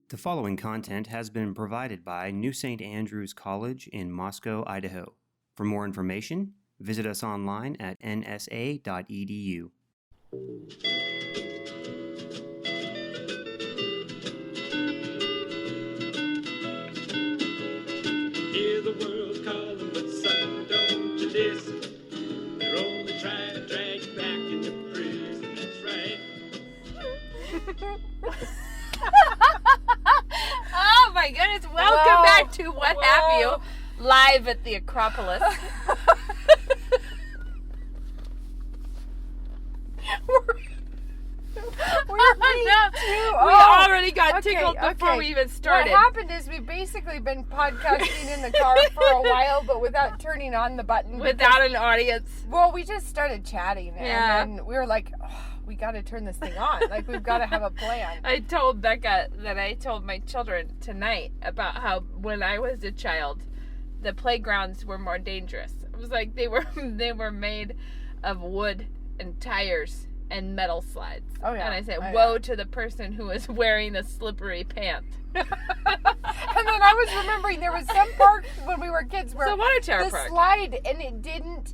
The following content has been provided by New St. Andrews College in Moscow, Idaho. For more information, visit us online at nsa.edu. Hear the world calling, but son, don't you listen. They're only trying to drag you back into prison. That's right. Oh my goodness, welcome back to What Have You, live at the Acropolis. We already got tickled before we even started. What happened is we've basically been podcasting in the car for a while, but without turning on the button. Without an audience. Well, we just started chatting, Yeah. and then we were like, oh, we got to turn this thing on. Like, we've got to have a plan. I told Becca that I told my children tonight about how when I was a child, the playgrounds were more dangerous. It was like they were made of wood and tires and metal slides. Oh, yeah. And I said, Oh, woe yeah. to the person who is wearing a slippery pant. And then I was remembering there was some park when we were kids where So water tower the park. slide, and it didn't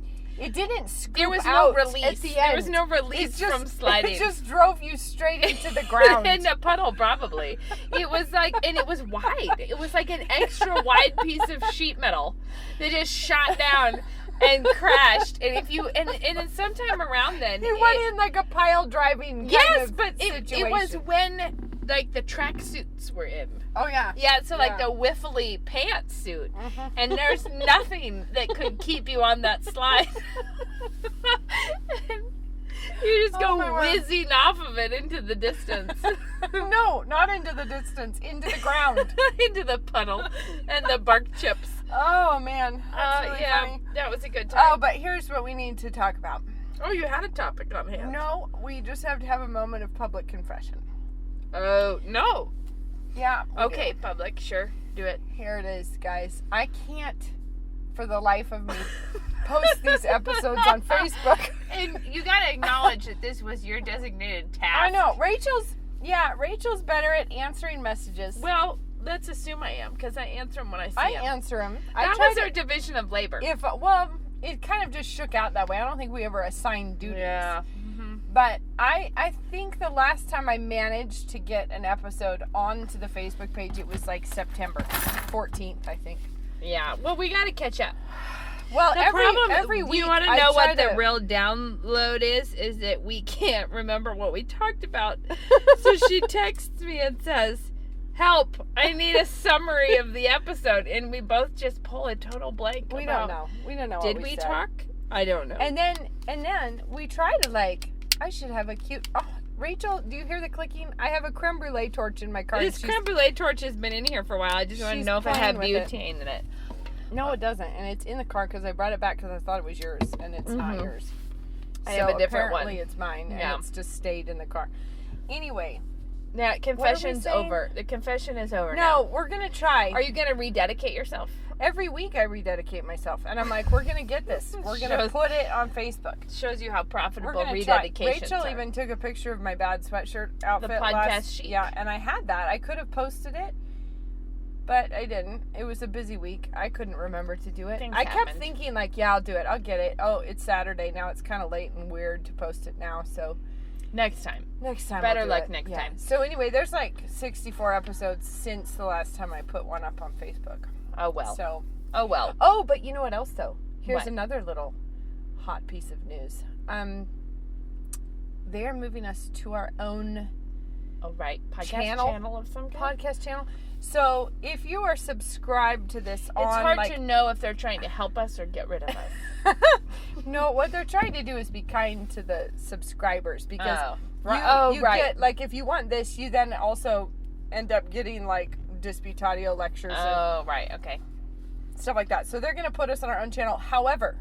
scoop There was no out release. at the end. There was no release from sliding. It just drove you straight into the ground. In a puddle, probably. It was like, and it was wide. It was like an extra wide piece of sheet metal that just shot down and crashed. And if you, and then sometime around then. You went in like a pile driving kind of but it was when, like, the track suits were in. Oh, yeah. Yeah, so like Yeah. the wiffly pantsuit. And there's nothing that could keep you on that slide. You just Oh, my go word. whizzing off of it into the distance. No, not into the distance, into the ground. Into the puddle and the bark chips. Oh, man. That's really Yeah, funny. that was a good time. Oh, but here's what we need to talk about. Oh, you had a topic on hand. No, we just have to have a moment of public confession. Oh, no. Yeah. we Okay, do. public, sure. Do it. Here it is, guys. I can't, for the life of me, post these episodes on Facebook. And you gotta acknowledge that this was your designated task. I know. Rachel's better at answering messages. Well, let's assume I am, because I answer them when I see I them. answer them. That was our division of labor. It kind of just shook out that way. I don't think we ever assigned duties. Yeah. But I think the last time I managed to get an episode onto the Facebook page, it was like September 14th, I think. Yeah. Well, we gotta catch up. Well, The every week, you want to I know try what the to- real download is that we can't remember what we talked about. So she texts me and says, help, I need a summary of the episode. And we both just pull a total blank. We about, don't know. We don't know. Did what we said. talk? I don't know. And then we try to I should have a cute. Oh, Rachel, do you hear the clicking? I have a creme brulee torch in my car. This creme brulee torch has been in here for a while. I just want to she's know if it had playing with butane in it. No, it doesn't, and it's in the car because I brought it back because I thought it was yours, and it's not yours. I have a different one. Apparently it's mine, and Yeah. it's just stayed in the car. Anyway, Yeah, confession's saying? over. The confession is over now. no, we're gonna try. Are you going to rededicate yourself? Every week I rededicate myself, and I'm like, we're gonna get this. We're gonna Shows- put it on Facebook. Shows you how We're profitable gonna try. rededications Rachel are. even took a picture of my bad sweatshirt outfit. podcast chic. Yeah, and I had that. I could have posted it, but I didn't. It was a busy week. I couldn't remember to do it. Things I kept happened. thinking like, yeah, I'll do it. I'll get it. Oh, it's Saturday now. It's kind of late and weird to post it now. So Next time. next time, Better I'll do luck it. next Yeah. time. So anyway, there's like 64 episodes since the last time I put one up on Facebook. Oh, well. So. Oh, well. Oh, but you know what else though? Here's What? another little hot piece of news. They are moving us to our own Oh, right. Podcast Channel? channel of some kind? podcast channel. So if you are subscribed to this It's on hard like to know if they're trying to help us or get rid of us. no, what they're trying to do is be kind to the subscribers because you right. get like if you want this, you then also end up getting like Disputatio lectures and Oh, right. Okay. stuff like that. So they're going to put us on our own channel. However,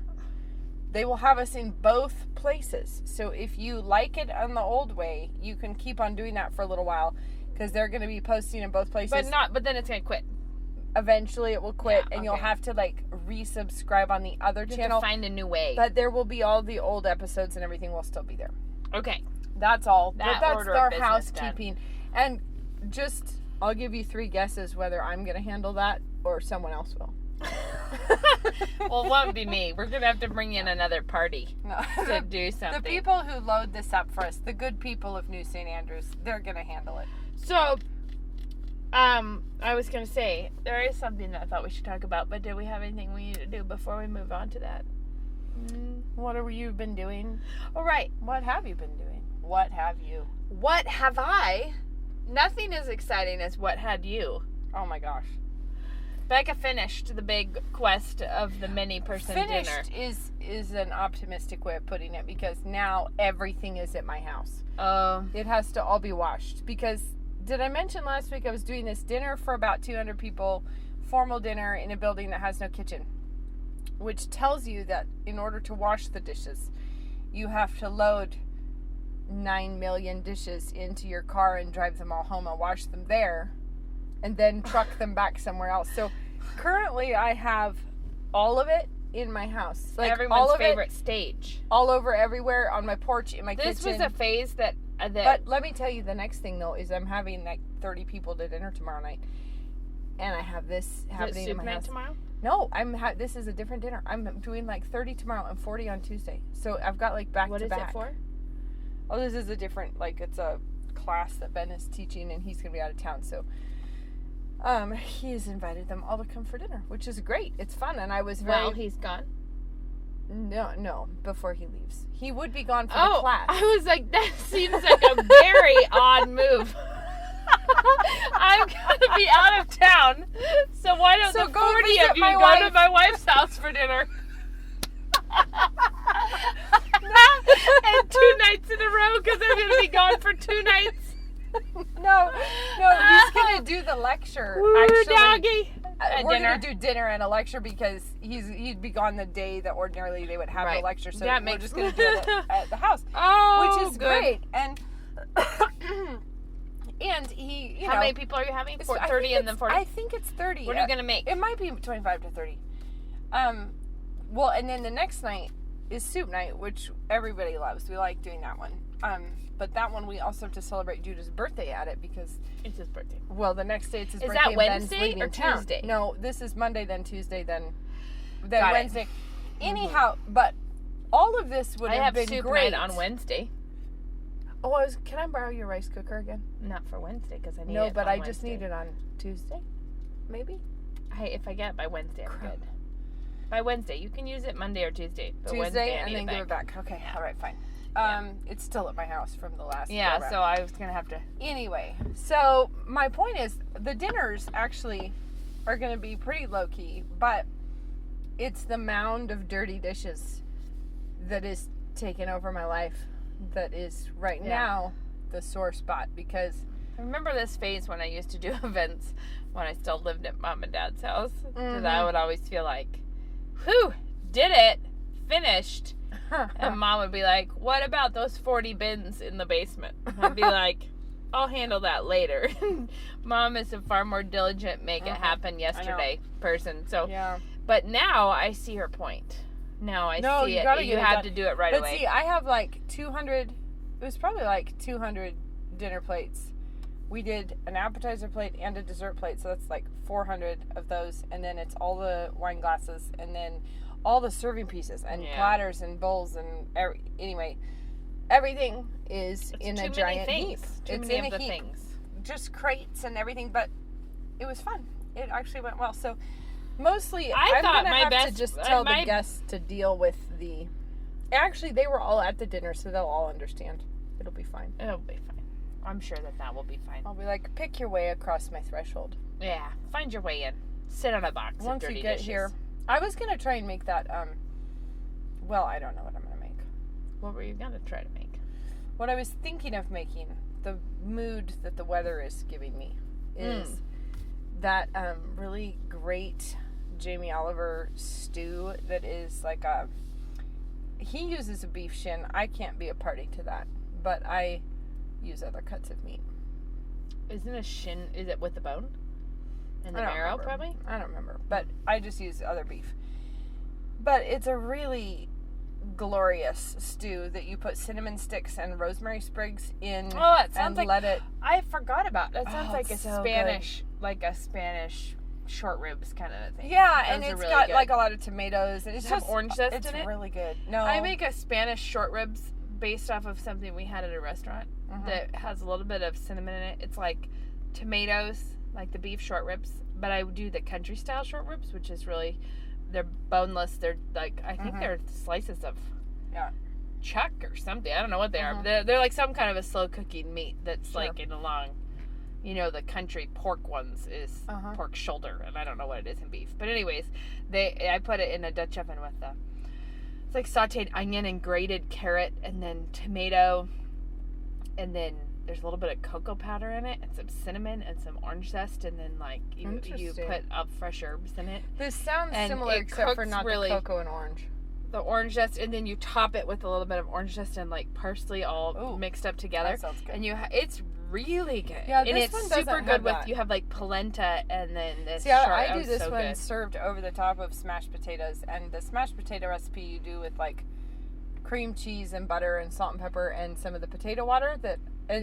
they will have us in both places. So if you like it on the old way, you can keep on doing that for a little while because they're going to be posting in both places. But then it's going to quit. Eventually it will quit Yeah, and you'll okay. have to like resubscribe on the other You have channel. to find a new way. But there will be all the old episodes and everything will still be there. Okay. That's all. That That's order of our business housekeeping. And just I'll give you 3 guesses whether I'm going to handle that or someone else will. Well, it won't be me. We're going to have to bring in another party No. to do something. The people who load this up for us, the good people of New St. Andrews, they're going to handle it. So, I was going to say, there is something that I thought we should talk about, but do we have anything we need to do before we move on to that? What have you been doing? All right. What have you been doing? What have you? What have I? Nothing as exciting as what had you. Oh my gosh. Becca finished the big quest of the many-person dinner. Finished is an optimistic way of putting it, because now everything is at my house. It has to all be washed, because did I mention last week I was doing this dinner for about 200 people, formal dinner in a building that has no kitchen, which tells you that in order to wash the dishes, you have to load 9 million dishes into your car and drive them all home and wash them there, and then truck them back somewhere else. So currently I have all of it in my house. Like Everyone's all of favorite it, stage. all over, everywhere, on my porch, in my kitchen. This was a phase that But let me tell you, the next thing though is I'm having like 30 people to dinner tomorrow night, and I have this happening in my house. Tomorrow? No, this is a different dinner. I'm doing like 30 tomorrow and 40 on Tuesday. So I've got like back What to is back. it for? Oh, this is a different, like, it's a class that Ben is teaching, and he's gonna be out of town. So he has invited them all to come for dinner, which is great. It's fun, and I was very Well, he's gone. no before he leaves. He would be gone for the Oh, class. I was like, that seems like a very odd move. I'm going to be out of town, so why don't So the go 40 visit of you my go wife. to my wife's house for dinner? And 2 nights in a row, because I'm going to be gone for 2 nights. No, he's gonna do the lecture. Woo, Actually, doggy. At we're dinner. gonna do dinner and a lecture, because he'd be gone the day that ordinarily they would have Right. the lecture. So That we're makes- just gonna do it at the house, Oh, which is good. great. And and he, How many people are you having? it's- 30 and then it's- 40? I think it's 30. What are you going to make? It might be 25 to 30. Well, and then the next night is soup night, which everybody loves. We like doing that one. But that one we also have to celebrate Judah's birthday at it, because It's his birthday. well, the next day it's his Is birthday. that and Ben's Wednesday leaving or town. Tuesday? No, this is Monday, then Tuesday, then Got it. Wednesday. Anyhow, but all of this would I have have been soup great night on Wednesday. Oh, can I borrow your rice cooker again? Not for Wednesday, because I need it No, but on I just Wednesday. need it on Tuesday, maybe. If I get it by Wednesday, I'm Crap. good. By Wednesday. You can use it Monday or Tuesday. But Tuesday, Wednesday, I and need then give it back. Okay, all right, fine. It's still at my house from the last. Yeah, go-round. so I was going to have to... Anyway, so my point is, the dinners actually are going to be pretty low-key, but it's the mound of dirty dishes that is taking over my life that is right now the sore spot, because I remember this phase when I used to do events when I still lived at Mom and Dad's house. Because I would always feel like, whew, did it, finished. And Mom would be like, what about those 40 bins in the basement? I'd be like, I'll handle that later. Mom is a far more diligent, make it happen yesterday person. So, yeah. but now I see her point. Now I No, see you it. gotta You get it have done. to do it right But away. see, I have like 200, it was probably like 200 dinner plates. We did an appetizer plate and a dessert plate, so that's like 400 of those, and then it's all the wine glasses, and then all the serving pieces, and platters, and bowls, and anyway, everything is in a giant heap. It's in a heap. Things. Just crates and everything, but it was fun. It actually went well. So mostly, I I'm thought gonna my have best- to just tell my- the guests to deal with the. Actually, they were all at the dinner, so they'll all understand. It'll be fine. It'll be fine. I'm sure that will be fine. I'll be like, pick your way across my threshold. Yeah, find your way in. Sit on a box of Once dirty you get dishes. here, I was gonna try and make that. Well, I don't know what I'm gonna make. What were you gonna try to make? What I was thinking of making, the mood that the weather is giving me, is that really great Jamie Oliver stew that is like a. He uses a beef shin. I can't be a party to that, but I use other cuts of meat. Isn't a shin? Is it with the bone and the I don't marrow? remember. Probably. I don't remember, but I just use other beef. But it's a really glorious stew that you put cinnamon sticks and rosemary sprigs in. Oh, it sounds and like let it. I forgot about that. Sounds like a it's so Spanish short ribs kind of a thing. Yeah, Those and are it's really got good. like a lot of tomatoes, and it's Does it have just orange zest It's in it? really good. No, I make a Spanish short ribs based off of something we had at a restaurant that has a little bit of cinnamon in it. It's like tomatoes, like the beef short ribs, but I do the country style short ribs, which is really, they're boneless. They're like, I think they're slices of chuck or something. I don't know what they are. But they're like some kind of a slow cooking meat that's like in a long, the country pork ones is pork shoulder, and I don't know what it is in beef. But anyways, I put it in a Dutch oven with it's like sauteed onion and grated carrot, and then tomato, and then there's a little bit of cocoa powder in it, and some cinnamon and some orange zest, and then like you put up fresh herbs in it. This sounds And similar, it except for cooks not really- the cocoa and orange. The orange zest, and then you top it with a little bit of orange zest and like parsley all mixed up together. That sounds good. And it's really good. Yeah, and this it's one super doesn't good have with that. you have like polenta and then this. See, short, I do this so one good. served over the top of smashed potatoes, and the smashed potato recipe you do with like cream cheese and butter and salt and pepper and some of the potato water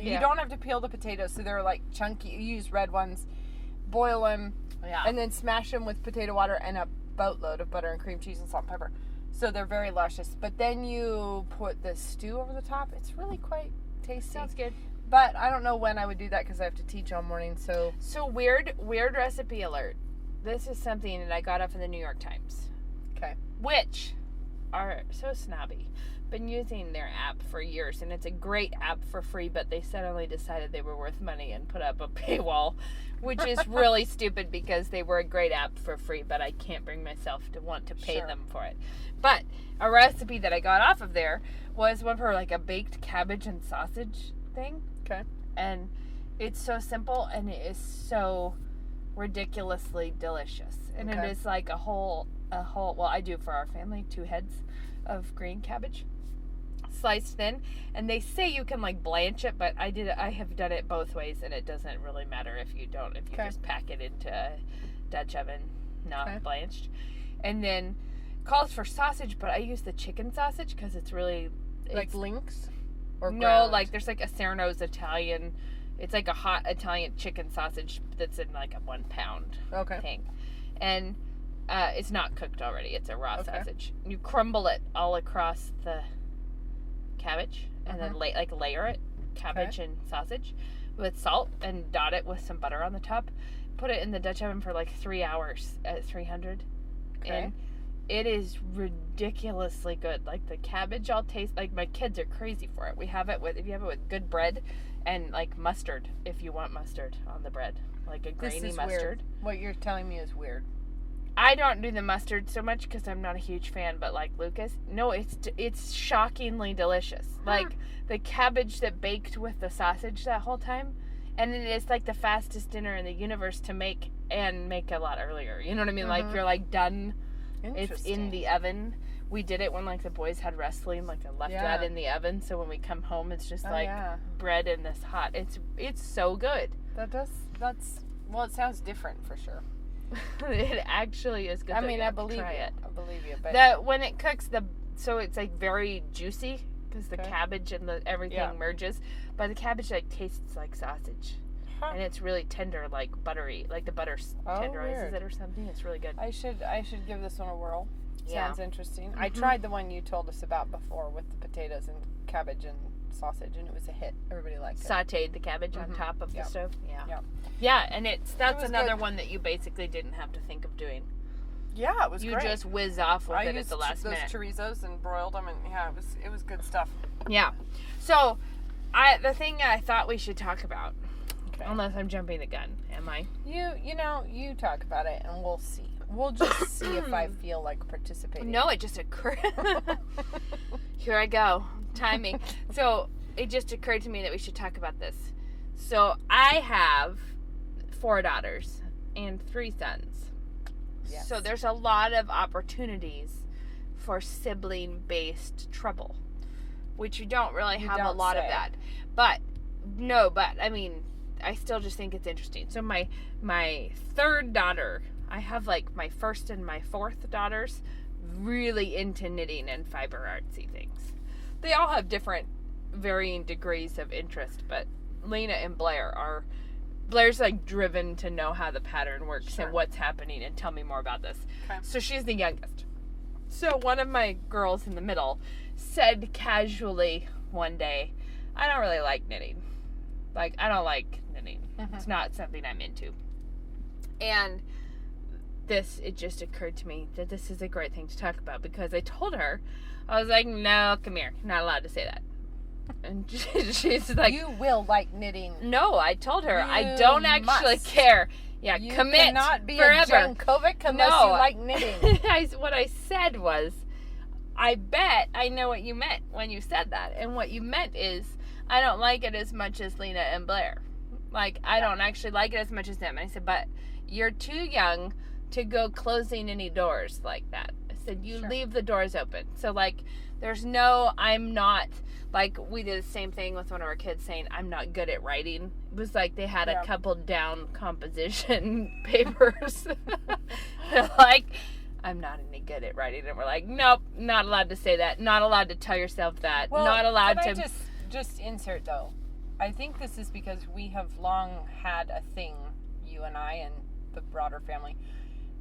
you don't have to peel the potatoes, so they're like chunky. You use red ones, boil them, and then smash them with potato water and a boatload of butter and cream cheese and salt and pepper. So they're very luscious. But then you put the stew over the top. It's really quite tasty. Sounds good. But I don't know when I would do that because I have to teach all morning. So weird recipe alert. This is something that I got off of the New York Times, okay. which are so snobby. Been using their app for years, and it's a great app for free, but they suddenly decided they were worth money and put up a paywall, which is really stupid because they were a great app for free, but I can't bring myself to want to pay them for it. But a recipe that I got off of there was one for like a baked cabbage and sausage thing. Okay. And it's so simple, and it is so ridiculously delicious. And it is like a whole, well, I do for our family, 2 heads of green cabbage, sliced thin. And they say you can like blanch it, but I have done it both ways, and it doesn't really matter if you just pack it into a Dutch oven, not blanched. And then calls for sausage, but I use the chicken sausage because it's really Like links? Or no, ground? like there's like a Serrano's Italian. It's like a hot Italian chicken sausage that's in like a 1 pound thing, and it's not cooked already. It's a raw sausage. You crumble it all across the cabbage, and then layer it, cabbage and sausage, with salt, and dot it with some butter on the top. Put it in the Dutch oven for like 3 hours at 300, and it is ridiculously good. Like the cabbage all tastes like, my kids are crazy for it. If you have it with good bread and like mustard, if you want mustard on the bread, like a grainy mustard. Weird. What you're telling me is weird. I don't do the mustard so much because I'm not a huge fan, but like Lucas, no, it's shockingly delicious. Like the cabbage that baked with the sausage that whole time, and it is like the fastest dinner in the universe to make, and make a lot earlier. You know what I mean? Like you're like done. It's in the oven. We did it when like the boys had wrestling. Like I left that in the oven, so when we come home, it's just bread and this hot. It's so good. Well, it sounds different for sure. It actually is good. I mean, I believe try it. I believe you. But That when it cooks, so it's like very juicy because the cabbage and everything merges, but the cabbage like tastes like sausage, and it's really tender, like buttery, like the butter tenderizes it or something. It's really good. I should give this one a whirl. Yeah. Sounds interesting. I tried the one you told us about before with the potatoes and cabbage and sausage, and it was a hit. Everybody liked it. Sauteed the cabbage on top of the stove. Yeah. Yeah, and that's was another good. one that you basically didn't have to think of doing. Yeah, it was You great. just whiz off with I it used at the last those minute. chorizos and broiled them, and it was good stuff. Yeah. So, the thing I thought we should talk about, unless I'm jumping the gun, am I? You talk about it, and we'll see. We'll just see if I feel like participating. No, it just occurred. Here I go. Timing. So, it just occurred to me that we should talk about this. So, I have 4 daughters and 3 sons. Yes. So, there's a lot of opportunities for sibling-based trouble, which you don't really have a lot of that. But, I mean, I still just think it's interesting. So, my 3rd daughter, I have like my 1st and my 4th daughters, really into knitting and fiber artsy things. They all have different varying degrees of interest, but Lena and Blair's like driven to know how the pattern works and what's happening and tell me more about this. Okay. So she's the youngest. So one of my girls in the middle said casually one day, I don't really like knitting. Like, I don't like knitting. It's not something I'm into. And it just occurred to me that this is a great thing to talk about, because I told her, I was like, no, come here. You're not allowed to say that. And she's like, you will like knitting. No, I told her, I don't actually care. Yeah, You commit cannot be forever. a Jankovic unless you like knitting. What I said was, I bet I know what you meant when you said that. And what you meant is, I don't like it as much as Lena and Blair. Like, I don't actually like it as much as them. And I said, but you're too young to go closing any doors like that. I said, you leave the doors open. So, like, I'm not, like, we did the same thing with one of our kids saying, I'm not good at writing. It was like they had a couple down composition papers. They're like, I'm not any good at writing. And we're like, nope, not allowed to say that. Not allowed to tell yourself that. Well, not allowed to. I just insert, though. I think this is because we have long had a thing, you and I and the broader family,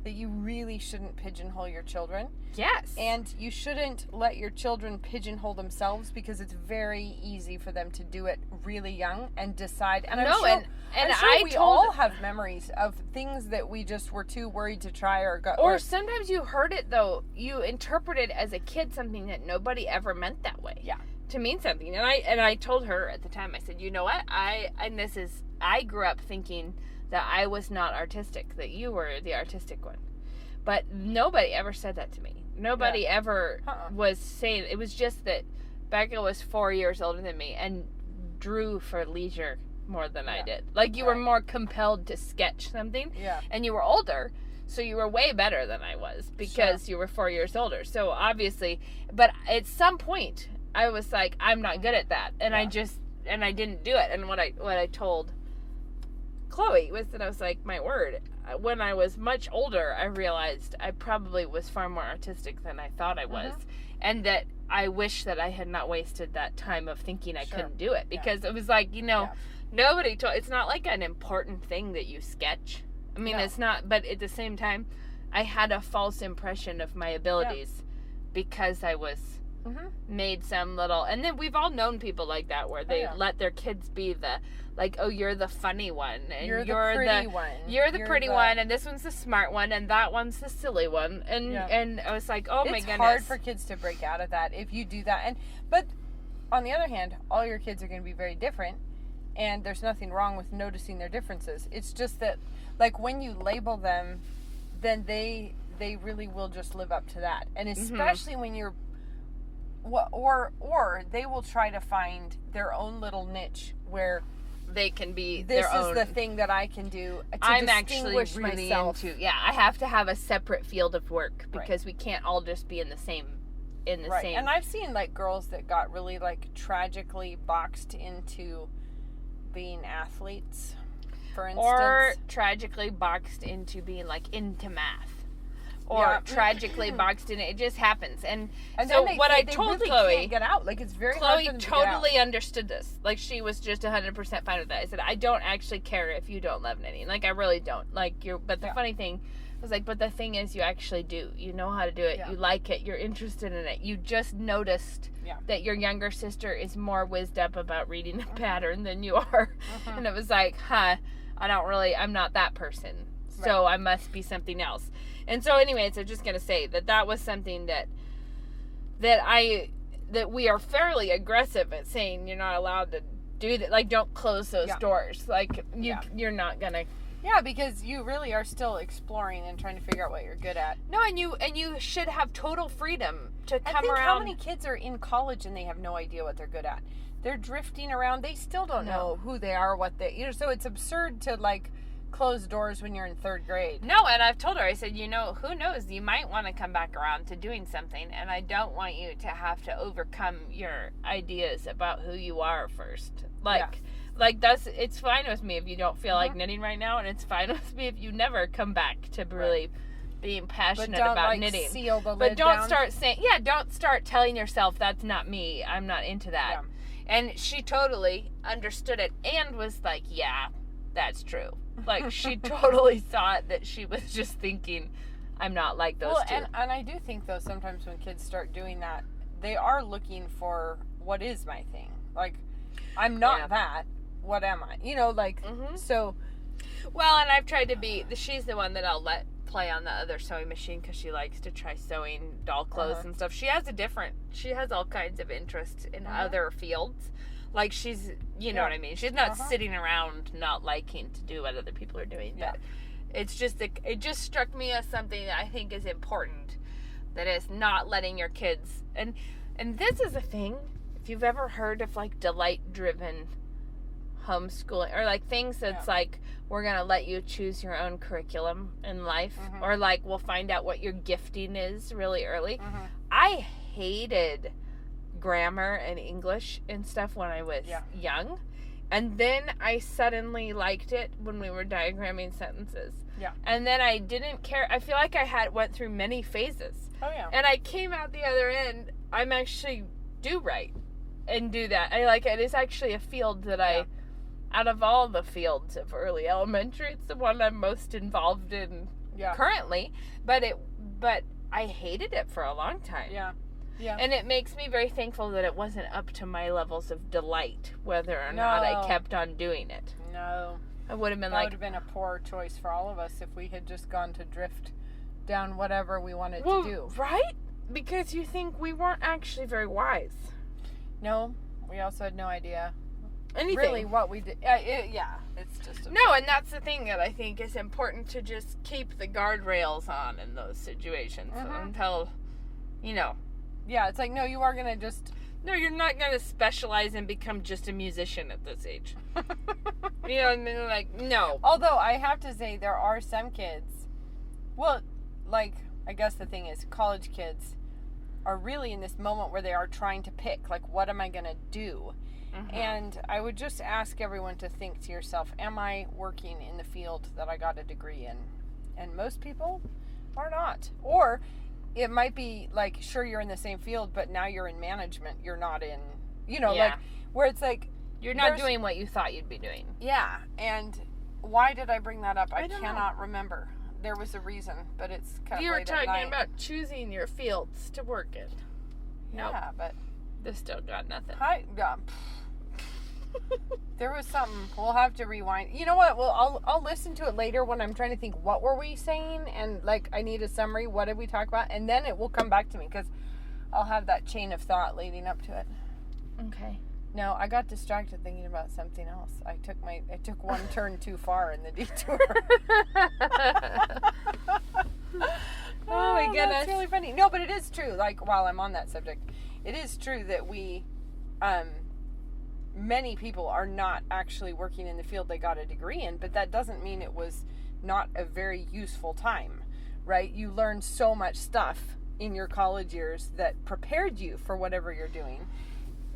that you really shouldn't pigeonhole your children. Yes. And you shouldn't let your children pigeonhole themselves, because it's very easy for them to do it really young and decide. And I'm sure we all have memories of things that we just were too worried to try or sometimes you heard it, though. You interpreted as a kid something that nobody ever meant that way. Yeah. To mean something. And I told her at the time, I said, you know what? I grew up thinking that I was not artistic, that you were the artistic one. But nobody ever said that to me. Nobody ever was saying, it was just that Becca was 4 years older than me and drew for leisure more than I did. Like, you were more compelled to sketch something. Yeah. And you were older, so you were way better than I was, because you were 4 years older. So obviously, but at some point, I was like, I'm not good at that. And I didn't do it. And what I told Chloe was that I was like, my word, when I was much older, I realized I probably was far more artistic than I thought I was. And that I wish that I had not wasted that time of thinking I couldn't do it, because it was like, nobody told, it's not like an important thing that you sketch. I mean, it's not, but at the same time, I had a false impression of my abilities because I was made some little, and then we've all known people like that, where they let their kids be the, like, oh, you're the funny one, and you're the pretty one. You're the pretty one, and this one's the smart one, and that one's the silly one, and I was like, oh my goodness. It's hard for kids to break out of that if you do that, but on the other hand, all your kids are going to be very different, and there's nothing wrong with noticing their differences. It's just that, like, when you label them, then they really will just live up to that, and especially when you're or they will try to find their own little niche where they can be this their own. Is the thing that I can do to I'm actually distinguish really myself. into. Yeah, I have to have a separate field of work, because we can't all just be in the same. Same. And I've seen, like, girls that got really, like, tragically boxed into being athletes, for instance, or tragically boxed into being, like, into math. Or tragically boxed in it. It just happens. And so what I told really Chloe, can't get out. Like, it's very Chloe hard for them to get out. totally understood this. Like, she was just 100% fine with that. I said, I don't actually care if you don't love knitting. Like, I really don't. Like, but the funny thing was, like, but the thing is, you actually do. You know how to do it. Yeah. You like it. You're interested in it. You just noticed that your younger sister is more whizzed up about reading a pattern than you are. And it was like, I'm not that person. So I must be something else. And so anyways, I'm just going to say that was something that we are fairly aggressive at saying you're not allowed to do that. Like, don't close those doors. Like, you're not going to. Yeah, because you really are still exploring and trying to figure out what you're good at. No, and you should have total freedom to come around. How many kids are in college and they have no idea what they're good at? They're drifting around. They still don't know who they are, what they, so it's absurd to, like, close doors when you're in third grade. No, and I've told her, I said, who knows, you might want to come back around to doing something, and I don't want you to have to overcome your ideas about who you are first. Like it's fine with me if you don't feel like knitting right now, and it's fine with me if you never come back to really being passionate don't, about like, knitting. seal the But lid don't down. start saying, don't start telling yourself that's not me. I'm not into that. Yeah. And she totally understood it and was like, yeah, that's true. Like, she totally thought that she was just thinking, I'm not like those two. And I do think, though, sometimes when kids start doing that, they are looking for what is my thing. Like, I'm not that. What am I? You know, like, so. Well, and I've tried to be, she's the one that I'll let play on the other sewing machine because she likes to try sewing doll clothes and stuff. She has all kinds of interests in other fields. Like, she's, you know what I mean? She's not sitting around not liking to do what other people are doing. Yeah. But it's just, it just struck me as something that I think is important. That is not letting your kids, and this is a thing, if you've ever heard of, like, delight-driven homeschooling, or, like, things that's like, we're going to let you choose your own curriculum in life, or, like, we'll find out what your gifting is really early. I hated grammar and English and stuff when I was young, and then I suddenly liked it when we were diagramming sentences. Yeah. And then I didn't care. I feel like I went through many phases. Oh, yeah. And I came out the other end, I'm actually do right and do that. I like it. It's actually a field that out of all the fields of early elementary, it's the one I'm most involved in currently. But I hated it for a long time. Yeah. Yeah. And it makes me very thankful that it wasn't up to my levels of delight, whether or not I kept on doing it. No. I would have been That would have been a poor choice for all of us if we had just gone to drift down whatever we wanted to do. Right? Because you think we weren't actually very wise. No, we also had no idea Anything. really what we did. It's just No, and that's the thing that I think is important, to just keep the guardrails on in those situations until, you know. Yeah, it's like, no, you are going to just... No, you're not going to specialize and become just a musician at this age. You know what I mean? Like, no. Although, I have to say, there are some kids... Well, like, I guess the thing is, college kids are really in this moment where they are trying to pick, like, what am I going to do? And I would just ask everyone to think to yourself, am I working in the field that I got a degree in? And most people are not. Or... it might be like, sure, you're in the same field, but now you're in management. You're not in, like, where it's like... You're not doing what you thought you'd be doing. Yeah, and why did I bring that up? I cannot remember. There was a reason, but it's kind of You were late at night. talking about choosing your fields to work in. Yeah, but... This still got nothing. There was something. We'll have to rewind. You know what? Well, I'll listen to it later when I'm trying to think, what were we saying? And, like, I need a summary. What did we talk about? And then it will come back to me, because I'll have that chain of thought leading up to it. Okay. No, I got distracted thinking about something else. I took one turn too far in the detour. Oh my goodness. That's really funny. No, but it is true. Like, while I'm on that subject, it is true that we... many people are not actually working in the field they got a degree in, but that doesn't mean it was not a very useful time, right? You learned so much stuff in your college years that prepared you for whatever you're doing.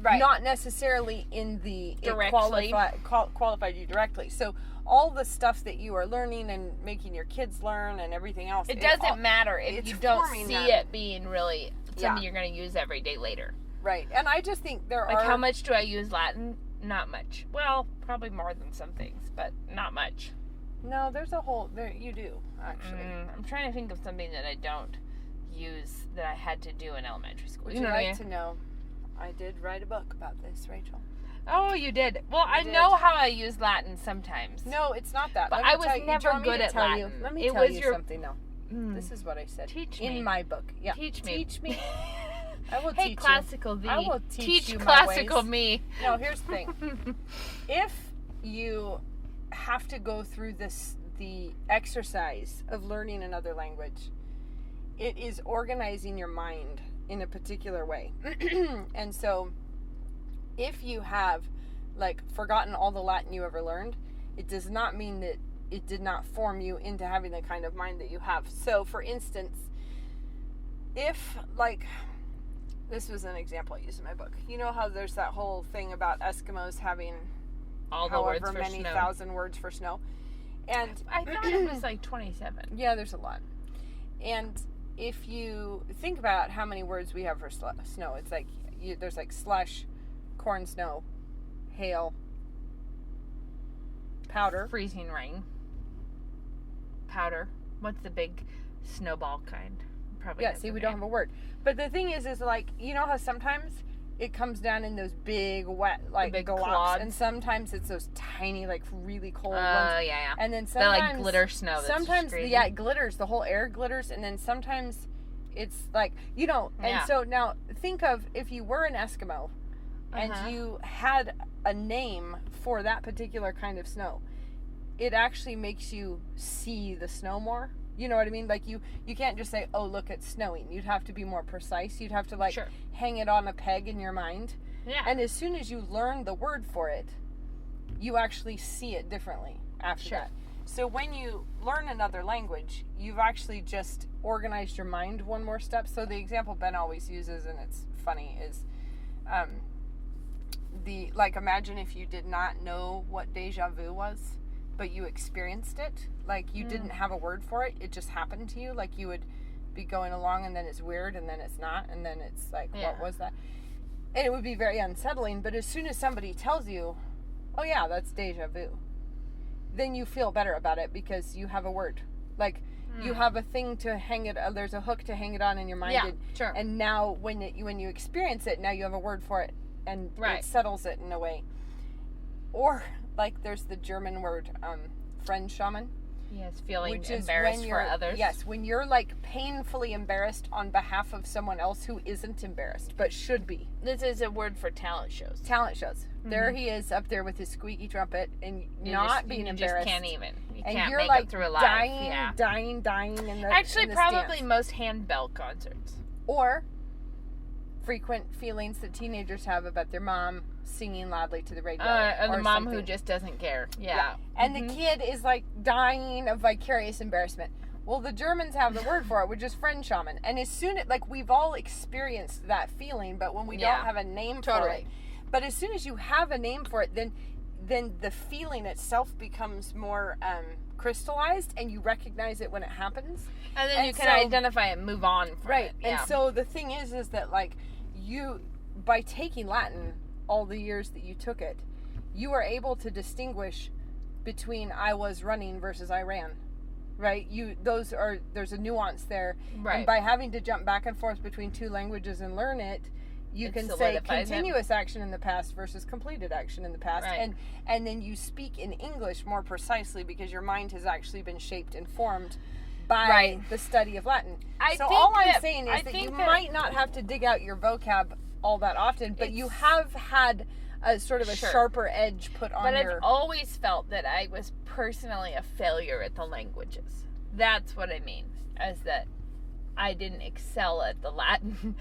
Right. Not necessarily in the... Directly. Qualified you directly. So all the stuff that you are learning and making your kids learn and everything else... It doesn't matter if you don't see it being really something you're going to use every day later. Right. And I just think there are... Like, how much do I use Latin? Not much. Well, probably more than some things, but not much. No, there's a whole... you do, actually. I'm trying to think of something that I don't use that I had to do in elementary school. Would you like to know? I did write a book about this, Rachel. Oh, you did? Well, I know how I use Latin sometimes. No, it's not that. But I was never good at Latin. Let me tell you something, though. This is what I said. Teach me. In my book. Yeah. Teach me. Teach me. I will hey, teach classical you. thee. I will teach you classical my ways. me. No, here's the thing. If you have to go through the exercise of learning another language, it is organizing your mind in a particular way. And so, if you have, like, forgotten all the Latin you ever learned, it does not mean that it did not form you into having the kind of mind that you have. So, for instance, if, like... This was an example I used in my book. You know how there's that whole thing about Eskimos having all the however words for many snow. thousand words for snow? And I thought it was like 27. Yeah, there's a lot. And if you think about how many words we have for snow, it's like there's like slush, corn snow, hail, powder. Freezing rain. Powder. What's the big snowball kind? Probably. Yeah, see, we don't have a word. But the thing is like, you know how sometimes it comes down in those big, wet, like, big glops, clods. and sometimes it's those tiny, like, really cold ones. Yeah. And then The sometimes... like glitter snow. That's sometimes, crazy. yeah, it glitters. The whole air glitters. And then sometimes it's like, you know, and Yeah. so now think of if you were an Eskimo and you had a name for that particular kind of snow, it actually makes you see the snow more. You know what I mean? Like you can't just say, oh, look, it's snowing. You'd have to be more precise. You'd have to like Sure. hang it on a peg in your mind. Yeah. And as soon as you learn the word for it, you actually see it differently after Sure. that. So when you learn another language, you've actually just organized your mind one more step. So the example Ben always uses, and it's funny, is imagine if you did not know what deja vu was, but you experienced it. Like you didn't have a word for it. It just happened to you. Like you would be going along and then it's weird and then it's not. And then it's like, what was that? And it would be very unsettling. But as soon as somebody tells you, oh yeah, that's deja vu, then you feel better about it because you have a word. Like you have a thing to hang it, there's a hook to hang it on in your mind. Yeah, sure. And now when you experience it, now you have a word for it and it settles it in a way. Or like there's the German word, friend shaman. Yes, feeling Which is embarrassed when for you're, others. Yes, when you're like painfully embarrassed on behalf of someone else who isn't embarrassed, but should be. This is a word for talent shows. Talent shows. There he is up there with his squeaky trumpet and being embarrassed. You just can't even. You and can't you're make like it through a live. dying in the Actually, in the probably stands. most handbell concerts. Or frequent feelings that teenagers have about their mom singing loudly to the radio. And the or mom something. who just doesn't care. Yeah. And the kid is like dying of vicarious embarrassment. Well, the Germans have the word for it, which is friend shaman. And as soon as, like, we've all experienced that feeling, but when we don't have a name for it. But as soon as you have a name for it, then the feeling itself becomes more crystallized, and you recognize it when it happens. And then you can identify it and move on from it. And so the thing is that, like, you, by taking Latin all the years that you took it, you are able to distinguish between I was running versus I ran. Right? There's a nuance there. Right. And by having to jump back and forth between two languages and learn it, you can say continuous action in the past versus completed action in the past. Right. And then you speak in English more precisely because your mind has actually been shaped and formed by the study of Latin. I'm saying is that you might not have to dig out your vocab all that often, but you have had a sort of a sharper edge put on But I've always felt that I was personally a failure at the languages. That's what I mean, as that I didn't excel at the Latin.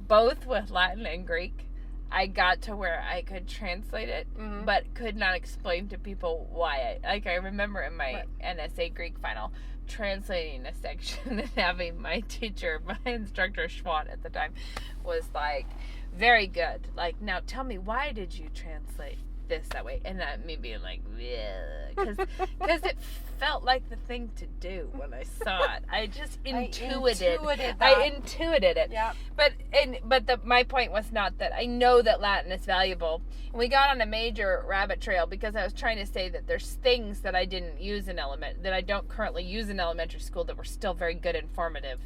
Both with Latin and Greek, I got to where I could translate it, but could not explain to people why. I remember in my NSA Greek final, translating a section and having my teacher, my instructor Schwant at the time, was like, very good. Like, now tell me, why did you translate this that way? And me being like, yeah, because it felt like the thing to do when I saw it. I just intuited it. Yeah. But my point was not that I know that Latin is valuable. And we got on a major rabbit trail because I was trying to say that there's things that I didn't use that I don't currently use in elementary school that were still very good and formative.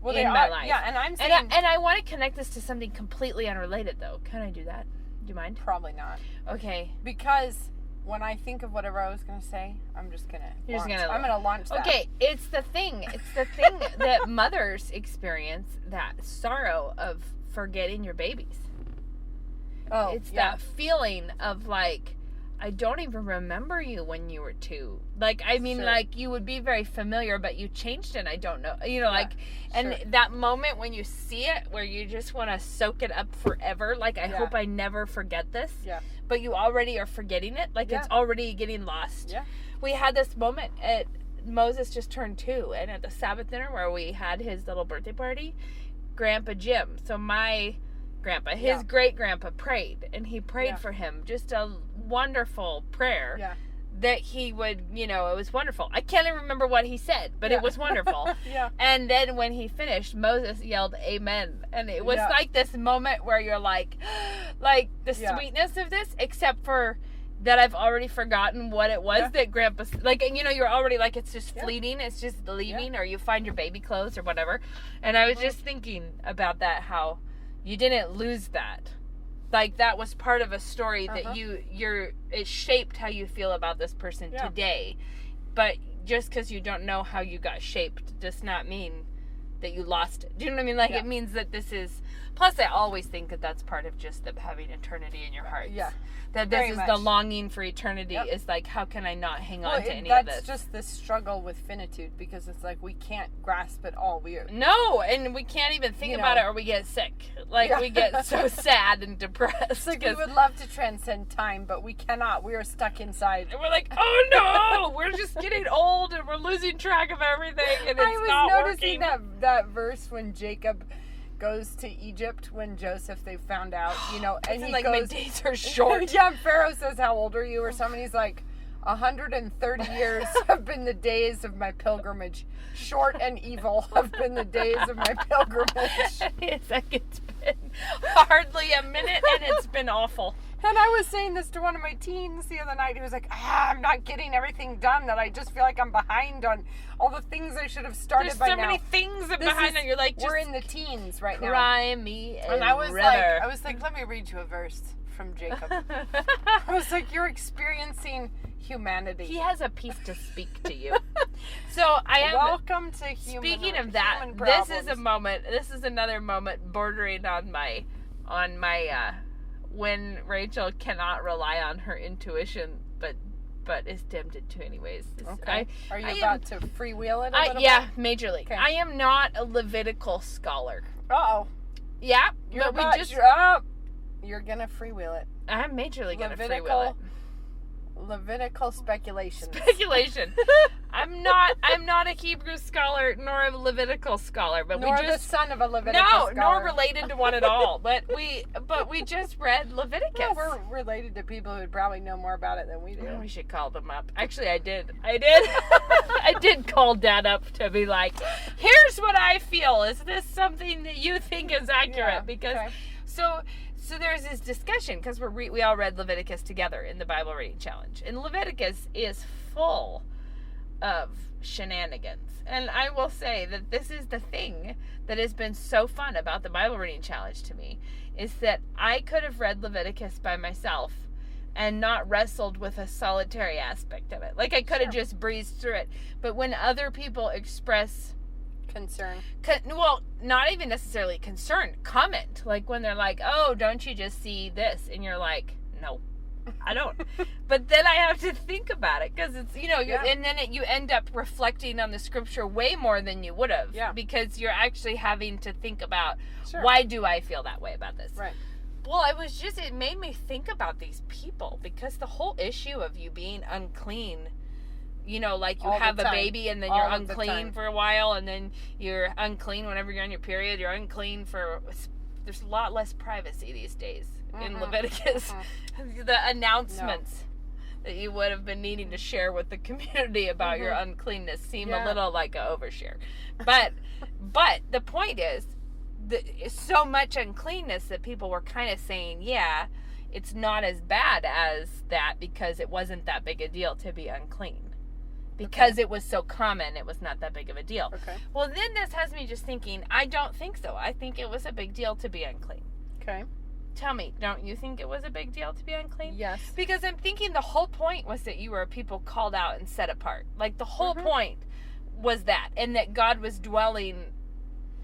In my life. Yeah, and I'm saying... And I want to connect this to something completely unrelated, though. Can I do that? Do you mind? Probably not. Okay. Because when I think of whatever I was going to say, I'm just going to I'm going to launch that. Okay, it's the thing that mothers experience, that sorrow of forgetting your babies. Oh, it's that feeling of, like, I don't even remember you when you were 2. Like, I mean, like, you would be very familiar, but you changed and I don't know. You know, like, and that moment when you see it, where you just want to soak it up forever. Like, I hope I never forget this. Yeah. But you already are forgetting it. Like, it's already getting lost. Yeah. We had this moment Moses just turned 2, and at the Sabbath dinner where we had his little birthday party, Grandpa Jim, so my grandpa, his great grandpa prayed, and he prayed for him, just a wonderful prayer that he would, it was wonderful. I can't even remember what he said, but it was wonderful. Yeah. And then when he finished, Moses yelled, "Amen." And it was like this moment where you're like the sweetness of this, except for that I've already forgotten what it was that Grandpa, you're already like, it's just fleeting, it's just leaving, or you find your baby clothes or whatever. And I was just thinking about that, how you didn't lose that. Like, that was part of a story that it shaped how you feel about this person today. But just because you don't know how you got shaped does not mean that you lost it. Do you know what I mean? Like, it means that this is, plus I always think that that's part of just the having eternity in your heart. Yeah. That this is the longing for eternity is like, how can I not hang on to any of this? That's just the struggle with finitude, because it's like we can't grasp it all. No, and we can't even think about it, or we get sick. Like, we get so sad and depressed. It's like we would love to transcend time, but we cannot. We are stuck inside. And we're like, oh no, we're just getting old and we're losing track of everything, and it's not working. I was noticing that verse when Jacob goes to Egypt, when Joseph, they found out, and he like, goes, my days are short. Pharaoh says, how old are you? Or somebody's like, 130 years have been the days of my pilgrimage. Short and evil have been the days of my pilgrimage. It's like, it's been hardly a minute, and it's been awful. And I was saying this to one of my teens the other night. He was like, I'm not getting everything done, that I just feel like I'm behind on all the things I should have started by now. There's so many things behind that you're like, just we're in the teens right now. Cry me a and I was river. like, let me read you a verse from Jacob. I was like, you're experiencing humanity. He has a piece to speak to you. So I am. Welcome to human. Speaking of that, this is a moment. This is another moment bordering on my when Rachel cannot rely on her intuition, but is tempted to anyways. Okay. Are you about to freewheel it a little bit? Yeah, majorly. Okay. I am not a Levitical scholar. Uh-oh. Yeah, you're gonna freewheel it. I'm majorly gonna freewheel it. Levitical speculation. I'm not a Hebrew scholar nor a Levitical scholar, but nor we just the son of a Levitical scholar. nor related to one at all. But we just read Leviticus. Well, we're related to people who would probably know more about it than we do. We should call them up. Actually, I did. I did call Dad up to be like, here's what I feel. Is this something that you think is accurate? Because So there's this discussion, because we all read Leviticus together in the Bible Reading Challenge. And Leviticus is full of shenanigans. And I will say that this is the thing that has been so fun about the Bible Reading Challenge to me, is that I could have read Leviticus by myself and not wrestled with a solitary aspect of it. Like, I could have just breezed through it. But when other people express concern, well, not even necessarily concern, comment, like when they're like, oh, don't you just see this? And you're like, no, I don't. But then I have to think about it, because it's, and then you end up reflecting on the scripture way more than you would have, because you're actually having to think about, why do I feel that way about this? Right. Well, it made me think about these people, because the whole issue of you being unclean, like you have a baby and then you're unclean for a while, and then you're unclean whenever you're on your period. You're unclean there's a lot less privacy these days in Leviticus. The announcements that you would have been needing to share with the community about your uncleanness seem a little like an overshare. But the point is, so much uncleanness that people were kind of saying, it's not as bad as that, because it wasn't that big a deal to be unclean. Because it was so common, it was not that big of a deal. Okay. Well, then this has me just thinking, I don't think so. I think it was a big deal to be unclean. Okay. Tell me, don't you think it was a big deal to be unclean? Yes. Because I'm thinking the whole point was that you were a people called out and set apart. Like, the whole point was that, and that God was dwelling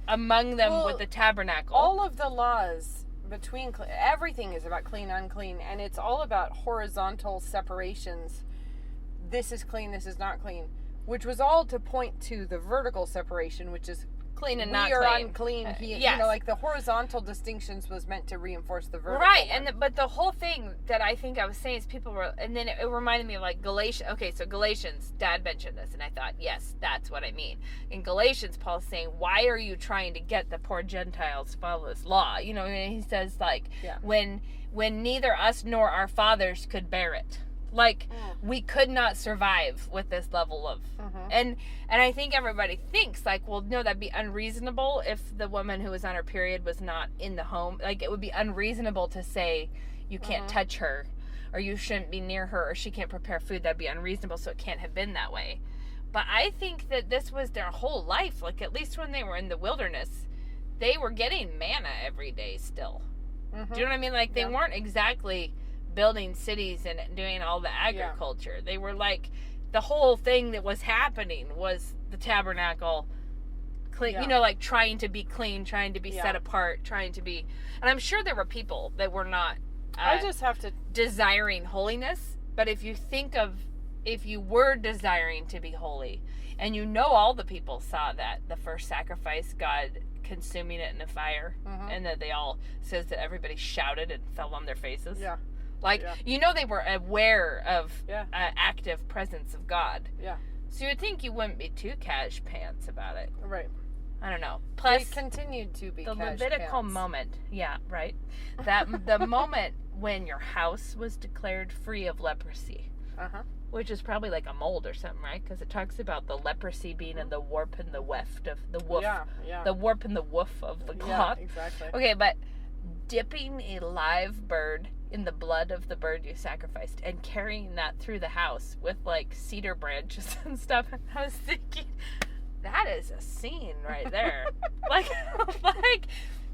among them with the tabernacle. All of the laws between, everything is about clean, unclean, and it's all about horizontal separations. This is clean, this is not clean, which was all to point to the vertical separation, which is clean and not clean. We are unclean. Yes. The horizontal distinctions was meant to reinforce the vertical. Right, but the whole thing that I think I was saying is people were, and then it reminded me of like Galatians. Okay, so Galatians, Dad mentioned this, and I thought, yes, that's what I mean. In Galatians, Paul's saying, why are you trying to get the poor Gentiles to follow this law? And he says, like, when neither us nor our fathers could bear it. Like, we could not survive with this level of, and I think everybody thinks, like, well, no, that'd be unreasonable if the woman who was on her period was not in the home. Like, it would be unreasonable to say you can't touch her, or you shouldn't be near her, or she can't prepare food. That'd be unreasonable, so it can't have been that way. But I think that this was their whole life. Like, at least when they were in the wilderness, they were getting manna every day still. Do you know what I mean? Like, they weren't exactly building cities and doing all the agriculture. They were like, the whole thing that was happening was the tabernacle, clean, you know, like trying to be clean, trying to be set apart, trying to be, and I'm sure there were people that were not I just have to desiring holiness, but if you were desiring to be holy, and you know all the people saw that, the first sacrifice, God consuming it in a fire, and that they all, says that everybody shouted and fell on their faces. Like, you know, they were aware of active presence of God. So you would think you wouldn't be too cash pants about it. Right. I don't know. Plus, they continued to be the cash Levitical pants. moment. Yeah, right. That the moment when your house was declared free of leprosy. Which is probably like a mold or something, right? Because it talks about the leprosy being in the warp and the weft of the woof. The warp and the woof of the cloth. Yeah, exactly. Okay, but dipping a live bird in the blood of the bird you sacrificed and carrying that through the house with like cedar branches and stuff. And I was thinking, that is a scene right there. like,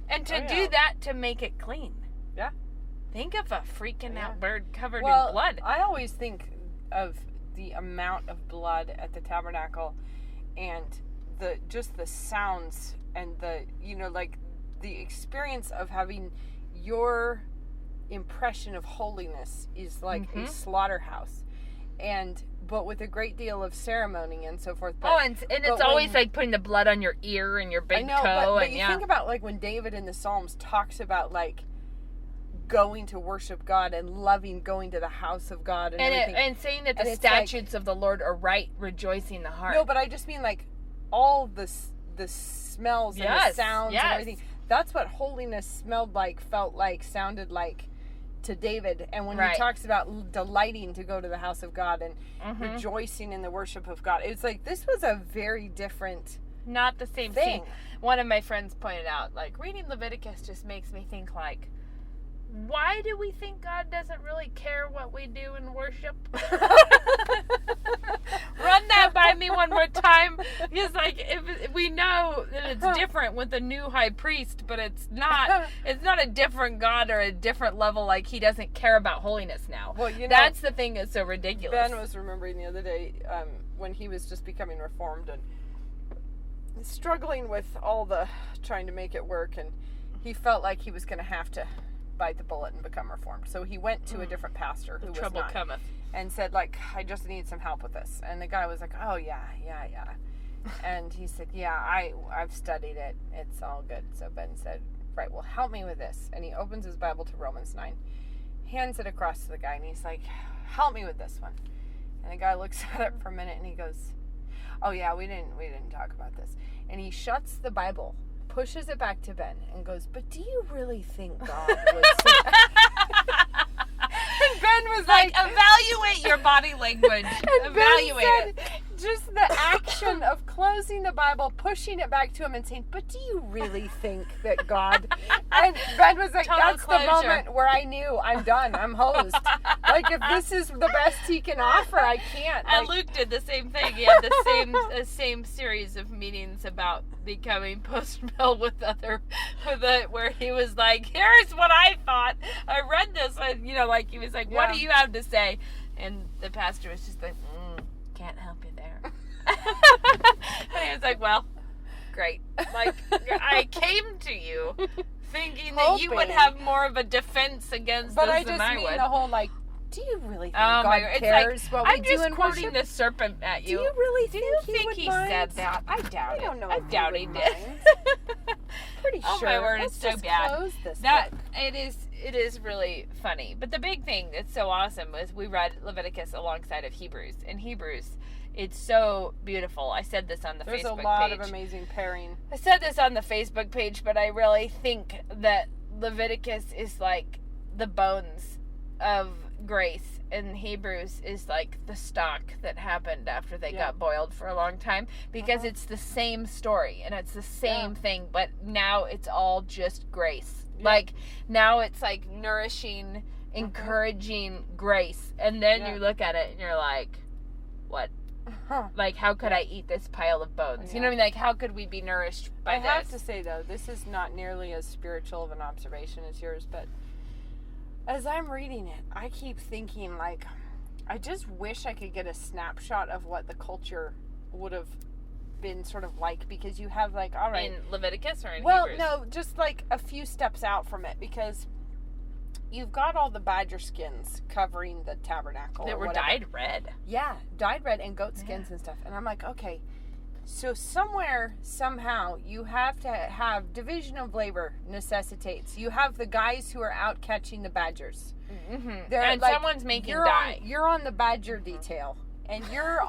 and to do that to make it clean. Yeah. Think of a freaking out bird covered in Well, blood. I always think of the amount of blood at the tabernacle and the sounds and the, you know, like the experience of having your impression of holiness is like a slaughterhouse, but with a great deal of ceremony and so forth. But, and it's always like putting the blood on your ear and your big toe. But and you think about like when David in the Psalms talks about like going to worship God and loving going to the house of God and saying that the statutes of the Lord are right, rejoicing the heart. No, but I just mean like all the smells and the sounds and everything. That's what holiness smelled like, felt like, sounded like to David. And when he talks about delighting to go to the house of God and rejoicing in the worship of God, it's like this was a very different, not the same thing. One of my friends pointed out, like, reading Leviticus just makes me think, like, why do we think God doesn't really care what we do in worship? Run that by me one more time. Because, like, if we know that it's different with the new high priest, but it's not a different God or a different level. Like, he doesn't care about holiness now. Well, you know, that's the thing that's so ridiculous. Ben was remembering the other day when he was just becoming reformed and struggling with all the trying to make it work, and he felt like he was going to have to bite the bullet and become reformed. So he went to a different pastor who was trouble not, cometh, and said, like, I just need some help with this. And the guy was like, oh yeah. And he said, yeah, I've studied it. It's all good. So Ben said, right, well, help me with this. And he opens his Bible to Romans 9, hands it across to the guy, and he's like, help me with this one. And the guy looks at it for a minute and he goes, oh yeah, we didn't talk about this. And he shuts the Bible, pushes it back to Ben, and goes, but do you really think God would say And Ben was like, evaluate your body language. Evaluate it. Just the action of closing the Bible, pushing it back to him and saying, but do you really think that God... And Ben was like, Total that's closure. the moment where I knew I'm done. I'm hosed. Like, if this is the best he can offer, I can't. And Like, Luke did the same thing. He had the same series of meetings about becoming post-mill where he was like, here's what I thought. I read this. You know, like, he was like, what do you have to say? And the pastor was just like, can't help you there. And he was like, well, great. Like, I came to you thinking that you would have more of a defense against but this I than just I mean would. the whole, like, do you really think Oh God my God. It's cares like, what we I'm do just in quoting worship? the serpent at you. Do you really Do you think think he he would said mind? that? I doubt I it. don't know I if he doubt would he did. mind. Pretty Oh sure. my word, Let's it's so just bad. close this That book. it is really funny. But the big thing that's so awesome was we read Leviticus alongside of Hebrews. In Hebrews, it's so beautiful. I said this on the There's Facebook a lot page. of amazing pairing. I said this on the Facebook page, but I really think that Leviticus is like the bones of grace in Hebrews is like the stock that happened after they got boiled for a long time, because it's the same story and it's the same thing, but now it's all just grace. Like now it's like nourishing, encouraging grace, and then you look at it and you're like, what? Like, how could I eat this pile of bones? You know what I mean? Like, how could we be nourished by this? I have to say, though, this is not nearly as spiritual of an observation as yours, but as I'm reading it, I keep thinking, like, I just wish I could get a snapshot of what the culture would have been sort of like, because you have, like, all right. In Leviticus or in Well, Hebrews? no, just, like, a few steps out from it, because you've got all the badger skins covering the tabernacle. That or were whatever. dyed red. Yeah, dyed red, and goat skins and stuff. And I'm like, okay, so somewhere, somehow, you have to have division of labor necessitates. You have the guys who are out catching the badgers. Mm-hmm. And like, someone's making dye. You're on the badger detail. And you're